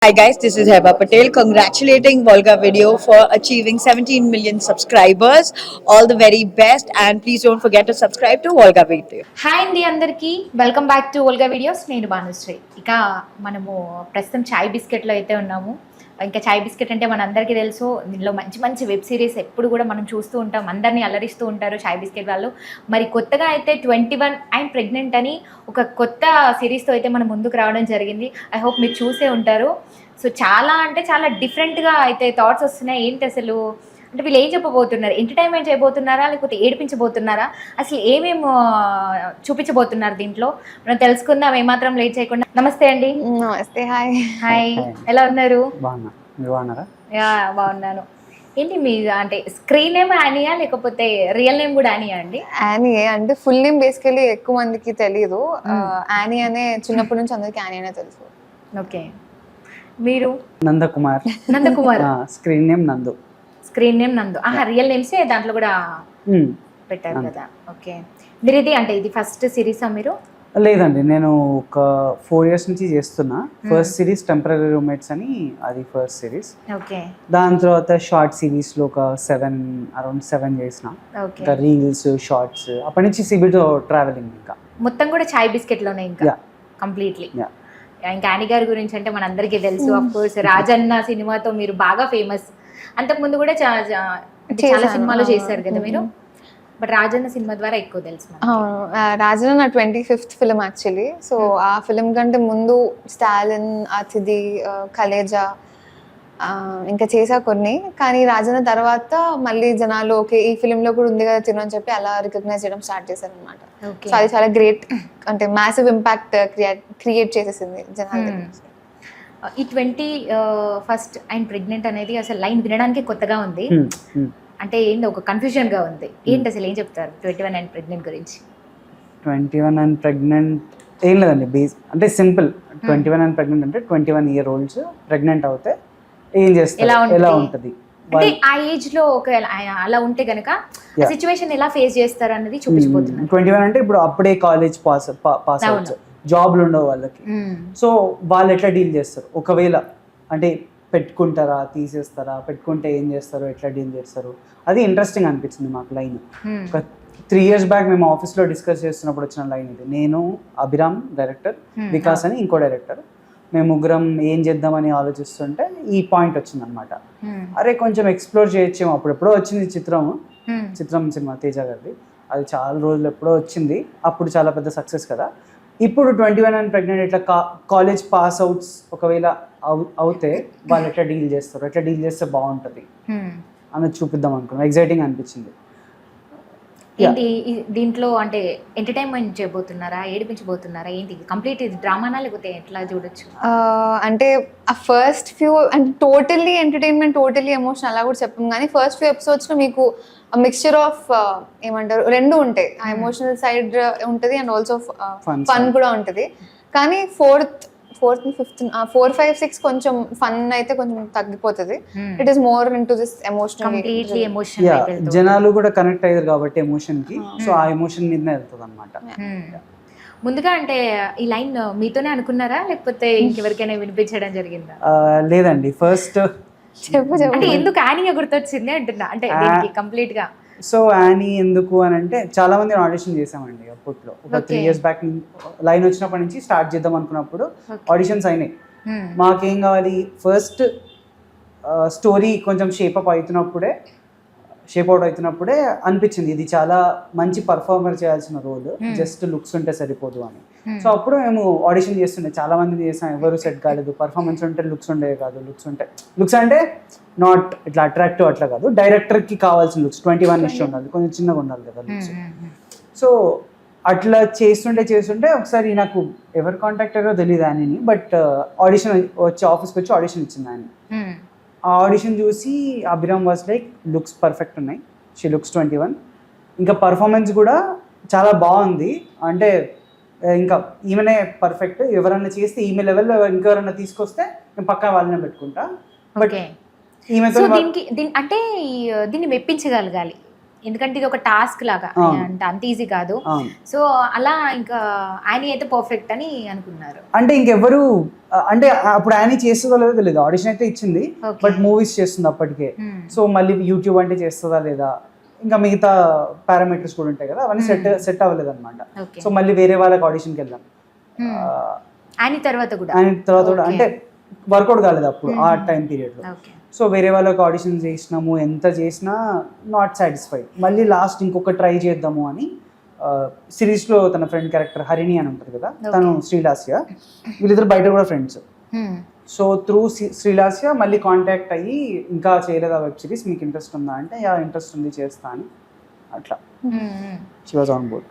Hi guys, this is Heba Patel congratulating Volga Video for achieving 17 million subscribers. All the very best and please don't forget to subscribe to Volga Video. Hi అండి అందరికీ welcome back to Volga videos. నేను భానుశ్రీ. ఇక మనము ప్రస్తుతం చాయ్ బిస్కెట్లో అయితే ఉన్నాము. ఇంకా చాయ్ biscuit అంటే మనందరికీ తెలుసు, దీనిలో మంచి మంచి వెబ్ సిరీస్ ఎప్పుడు కూడా మనం చూస్తూ ఉంటాం, అందరినీ అలరిస్తూ ఉంటారు చాయ్ బిస్కెట్ వాళ్ళు. మరి కొత్తగా అయితే 21 అండ్ ప్రెగ్నెంట్ అని ఒక కొత్త సిరీస్తో అయితే మనం ముందుకు రావడం జరిగింది. ఐ హోప్ మీరు చూసే ఉంటారు. సో చాలా అంటే చాలా డిఫరెంట్గా అయితే థాట్స్ వస్తున్నాయి. ఏంటి అసలు అంటే వీళ్ళు ఏం చెప్పబోతున్నారు, ఎంటర్టైన్మెంట్ చేయబోతున్నారా లేకపోతే ఏడిపించబోతున్నారా, అసలు ఏమేమి చూపించబోతున్నారు దీంట్లో మనం తెలుసుకుందాం ఏమాత్రం లేట్ చేయకుండా. నమస్తే అండి. నమస్తే. హాయ్. హాయ్, ఎలా ఉన్నారు? యా బాగున్నాను. ఏంటి మీ అంటే స్క్రీన్ నేమ్ యానియా లేకపోతే రియల్ నేమ్ కూడా యానియా అండి? యానీ అంటే ఫుల్ నేమ్ బేసికలీ ఎక్కువ మందికి తెలియదు. యానీ అనే చిన్నప్పటి నుంచి అందరికి యానీ అనే తెలుసు. ఓకే, మీరు? నందకుమార్. నందకుమార్. స్క్రీన్ నేమ్ నందు. స్క్రీన్ నేమ్ నందు. రియల్ నేమ్సే దాంట్లో కూడా పెట్టారు కదా. ఓకే, మీరు ఇది అంటే ఇది ఫస్ట్ సిరీసా మీరు? లేదండి, నేను ఒక 4 years నుంచి చేస్తున్నా. ఫస్ట్ సిరీస్ టెంపరీ రూమ్మేట్స్ అని, అది ఫస్ట్ సిరీస్. ఓకే, దాని తర్వాత షార్ట్ సిరీస్ లో ఒక అరౌండ్ 7 చేసిన. ఇంకా రీల్స్, షార్ట్స్, అప్పటి నుంచి సిబితో ట్రావెలింగ్. ఇంకా మొత్తం కూడా చాయ్ బిస్కెట్ లోనే ఇంకా కంప్లీట్లీ. ఇంకా యానీ గారి గురించి అంటే మనందరికీ తెలుసు. ఆఫ్ కోర్స్ రాజన్న సినిమాతో మీరు బాగా ఫేమస్. అంతకుముందు కూడా చాలా సినిమాలు చేశారు కదా మీరు, బట్ రాజన్న సినిమా ద్వారా ఎక్కువ తెలుసు. రాజన్న నా 25th ఫిలిం యాక్చువల్లీ. సో ఆ ఫిలిం కంటే ముందు స్టాలిన్, అతిథి, కలేజా ఇంకా చేసా కొన్ని. కానీ రాజన్న తర్వాత మళ్ళీ జనాలు ఓకే ఈ ఫిలింలో కూడా ఉంది కదా తిను అని చెప్పి అలా రికగ్నైజ్ చేయడం స్టార్ట్ చేశారు అనమాట. సో అది చాలా గ్రేట్, అంటే మ్యాసివ్ ఇంపాక్ట్ క్రియేట్ చేసేసింది జనాలు. ఈ 21st అండ్ ప్రెగ్నెంట్ అనేది అసలు లైన్ వినడానికి కొత్తగా ఉంది. అంటే ఏంటి ఒక కన్ఫ్యూజన్ గా ఉంది. ఏంటి అసలు ఏం చెప్తారు 21 అండ్ ప్రెగ్నెంట్ గురించి? 21 అండ్ ప్రెగ్నెంట్ ఏం లేదండి, అంటే సింపుల్. 21 అండ్ ప్రెగ్నెంట్ అంటే 21 year olds ప్రెగ్నెంట్ అవుతే ఏం చేస్తారు, ఎలా ఉంటది, అంటే ఆ ఏజ్ లో ఒక అలా ఉంటే గనక సిచ్యువేషన్ ఎలా ఫేస్ చేస్తారు అన్నది చూపించబోతున్నారు. 21 అంటే ఇప్పుడు అప్పుడే కాలేజ్ పాస్ అవుట్, జాబ్లు ఉండవు వాళ్ళకి. సో వాళ్ళు ఎట్లా డీల్ చేస్తారు, ఒకవేళ అంటే పెట్టుకుంటారా, తీసేస్తారా, పెట్టుకుంటే ఏం చేస్తారు, ఎట్లా డీల్ చేస్తారు, అది ఇంట్రెస్టింగ్ అనిపించింది మాకు లైన్. ఒక 3 years బ్యాక్ మేము ఆఫీస్లో డిస్కస్ చేస్తున్నప్పుడు వచ్చిన లైన్ ఇది. నేను, అభిరామ్ డైరెక్టర్, వికాస్ అని ఇంకో డైరెక్టర్, మేము ముగ్గురం ఏం చేద్దామని ఆలోచిస్తుంటే ఈ పాయింట్ వచ్చింది అనమాట. అరే కొంచెం ఎక్స్ప్లోర్ చేయొచ్చేమో. అప్పుడెప్పుడో వచ్చింది చిత్రం సినిమా తేజ గారిది, అది చాలా రోజులు ఎప్పుడో వచ్చింది, అప్పుడు చాలా పెద్ద సక్సెస్ కదా. ఇప్పుడు 21 అండ్ ప్రెగ్నెంట్ ఇట్లా కాలేజ్ పాస్ అవుట్స్ ఒకవేళ అవుతే వాళ్ళు ఎట్లా డీల్ చేస్తారు, ఎట్లా డీల్ చేస్తే బాగుంటుంది అన్నది చూపిద్దాం అనుకున్నాం. ఎగ్జైటింగ్ అనిపించింది. ఏంటి దీంట్లో అంటే ఎంటర్టైన్మెంట్ చేయబోతున్నారా, ఏడిపించబోతున్నారా, ఏంటి కంప్లీట్ ఇది డ్రామానా లేకపోతే ఎట్లా చూడొచ్చు? అంటే ఆ ఫస్ట్ ఫ్యూ అంటే టోటల్లీ ఎంటర్టైన్మెంట్, టోటల్లీ ఎమోషన్ అలా కూడా చెప్పం. కానీ ఫస్ట్ ఫ్యూ ఎపిసోడ్స్ లో మీకు మిక్స్చర్ ఆఫ్ ఏమంటారు, రెండు ఉంటాయి. ఆ ఎమోషనల్ సైడ్ ఉంటుంది అండ్ ఆల్సో ఫన్ కూడా ఉంటుంది. కానీ 4th, 5th, 4, 5, 6 కొంచెం ఫన్ అయితే కొంచెం తగ్గిపోతుంది. It is more into this emotional. జనాలు కూడా కనెక్ట్ అయ్యారు కాబట్టి ఎమోషన్ కి, సో ఆ ఎమోషన్ మీదనే వెళ్తుంది అనమాట. ముందుగా అంటే ఈ లైన్ మీతోనే అనుకున్నారా లేకపోతే ఇంకెవరికైనా వినిపించడం జరిగిందా? లేదండి, ఫస్ట్ అంటే ఎందుకు యానీ గుర్తొచ్చింది అంటున్నా, అంటే కంప్లీట్ గా. సో యానీ ఎందుకు అని అంటే చాలా మంది ఆడిషన్ చేసామండి అప్పట్లో. ఒక 3 years బ్యాక్ లైన్ వచ్చినప్పటి నుంచి స్టార్ట్ చేద్దాం అనుకున్నప్పుడు ఆడిషన్స్ అయినాయి. మాకేం కావాలి, ఫస్ట్ స్టోరీ కొంచెం షేప్ అవుట్ అవుతున్నప్పుడే అనిపించింది ఇది చాలా మంచి పర్ఫార్మర్ చేయాల్సిన రోల్, జస్ట్ లుక్స్ ఉంటే సరిపోదు అని. సో అప్పుడు మేము ఆడిషన్ చేస్తుండే, చాలా మంది చేసాం, ఎవరు సెట్ కాలేదు. పర్ఫార్మెన్స్ ఉంటే లుక్స్ ఉండేవి కాదు, లుక్స్ అంటే నాట్ ఇట్లా అట్రాక్టివ్ అట్లా కాదు, డైరెక్టర్కి కావాల్సిన లుక్స్ 21 ఇష్ట ఉండాలి, కొంచెం చిన్నగా ఉండాలి కదా లుక్స్. సో అట్లా చేస్తుంటే ఒకసారి నాకు ఎవరు కాంటాక్ట్ అయ్యారో తెలియదు ఆయనని, బట్ ఆఫీస్కి వచ్చి ఆడిషన్ ఇచ్చింది ఆయన. ఆ ఆడిషన్ చూసి Abhiram was like looks perfect ఉన్నాయి, షీ లుక్స్ 21, ఇంకా పర్ఫార్మెన్స్ కూడా చాలా బాగుంది, అంటే ఇంకా ఈమెనే పర్ఫెక్ట్, ఎవరన్నా చేస్తే ఈమె లెవెల్లో ఇంకెవరన్నా తీసుకొస్తే నేను పక్కా వాళ్ళనే పెట్టుకుంటా. బట్ ఈమెతో అంటే దీన్ని మెప్పించగలగాలి ఎందుకంటే ఇది ఒక టాస్క్ లాగా అవును. అంటే అంత ఈజీ కాదు. అవును. సో అలా ఇంకా ఆయన అయితే పర్ఫెక్ట్ అని అనుకున్నారు. అంటే ఇంకెవరు అంటే అప్పుడు ఆయన చేస్తుందో లేదో తెలియదు, ఆడిషన్ అయితే ఇచ్చింది Okay. బట్ మూవీస్ చేస్తుంది అప్పటికే. Hmm. సో మళ్ళీ యూట్యూబ్ అంటే చేస్తుందా లేదా, ఇంకా మిగతా పారామీటర్స్ కూడా ఉంటాయి కదా, అవన్నీ సెట్ అవ్వలేదు అనమాట. Okay. సో మళ్ళీ వేరే వాళ్ళకి ఆడిషన్కి వెళ్ళాం. ఆయన తర్వాత కూడా ఆయన తర్వాత కూడా Okay. అంటే వర్కౌట్ కాలేదు అప్పుడు ఆ టైం పీరియడ్లో. ఓకే. సో వేరే వాళ్ళకి ఆడిషన్ చేసినాము, ఎంత చేసినా నాట్ సాటిస్ఫైడ్. మళ్ళీ లాస్ట్ ఇంకొక ట్రై చేద్దాము అని సిరీస్లో తన ఫ్రెండ్ క్యారెక్టర్ హరిణి అని ఉంటుంది కదా, తను శ్రీలాస్య, వీళ్ళిద్దరు బయట కూడా ఫ్రెండ్స్. సో త్రూ శ్రీలాస్య మళ్ళీ కాంటాక్ట్ అయ్యి ఇంకా చేయలేదా వెబ్ సిరీస్, మీకు ఇంట్రెస్ట్ ఉందా అంటే యా ఇంట్రెస్ట్ ఉంది చేస్తా అని, అట్లా షీ వాజ్ ఆన్ బోర్డ్.